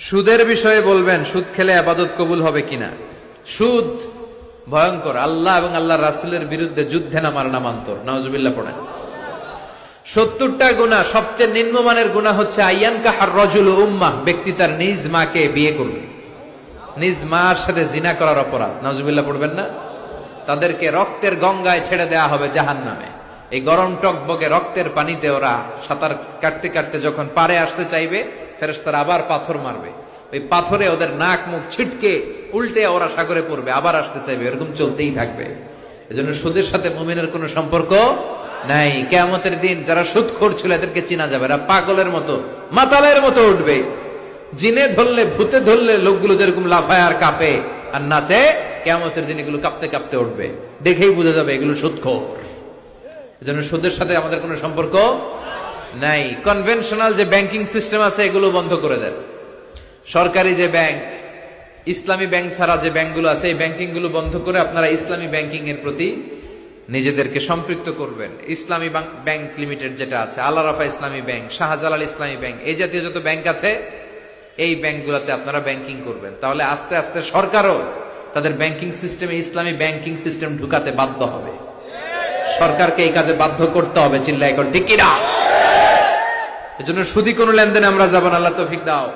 সুদের বিষয়ে বলবেন, সুদ খেলে আবাদত কবুল হবে কিনা। সুদ ভয়ঙ্কর, আল্লাহ এবং আল্লাহ রাসূলের বিরুদ্ধে যুদ্ধে নামার নামান্তর। নাউজুবিল্লাহ পড়েন। 70টা গুনাহ, সবচেয়ে নিম্নমানের গুনাহ হচ্ছে আইয়ান কাহার রজুল উম্মাহ, ব্যক্তি তার নিজ মাকে বিয়ে করবে, নিজ মার সাথে জিনা করার অপরাধ। নাউজুবিল্লাহ পড়বেন না। তাদেরকে রক্তের গঙ্গায় ছেড়ে দেয়া হবে জাহান্নামে। এই গরম টকবগে রক্তের পানিতে ওরা সাঁতার কাটতে কাটতে যখন পারে আসতে চাইবে, ফেরেশতারা আবার পাথর মারবে, ওই পাথরে ওদের নাক মুখ ছিটকে উল্টে ওরা সাগরে পড়বে, আবার আসতে চাইবে, এরকম চলতেই থাকবে। এজন্য সুদের সাথে মুমিনের কোনো সম্পর্ক নাই। কিয়ামতের দিন যারা সুদখোর ছিল এদেরকে চিনা যাবে, এরা পাগলের মতো মাতালের মতো উঠবে। জিনে ধরলে, ভূতে ধরলে লোকগুলো যেরকম লাফায় আর কাঁপে আর নাচে, কিয়ামতের দিন এগুলো কাঁপতে কাঁপতে উঠবে, দেখেই বোঝা যাবে এগুলো সুদখোর। এজন্য সুদের সাথে আমাদের কোনো সম্পর্ক নাই। কনভেনশনাল যে ব্যাংকিং সিস্টেম আছে এগুলো বন্ধ করে দেন। সরকারি যে ব্যাংক, ইসলামী ব্যাংক ছাড়া যে ব্যাংকগুলো আছে, এই ব্যাংকিং গুলো বন্ধ করে আপনারা ইসলামী ব্যাংকিং এর প্রতি নিজেদেরকে সম্পৃক্ত করবেন। ইসলামী ব্যাংক লিমিটেড যেটা আছে, আল্লাহ রাফা ইসলামী ব্যাংক, শাহজালাল ইসলামী ব্যাংক, এই জাতীয় যত ব্যাংক আছে এই ব্যাংকগুলোতে আপনারা ব্যাংকিং করবেন। তাহলে আস্তে আস্তে সরকারও তাদের ব্যাংকিং সিস্টেমে ইসলামী ব্যাংকিং সিস্টেম ঢুকাতে বাধ্য হবে। সরকারকে এই কাজে বাধ্য করতে হবে। চিল্লায় এখন ঠিক কিনা? এজন্য সুদি কোনো লেনদেনে আমরা যাব না। আল্লাহ তৌফিক দাও।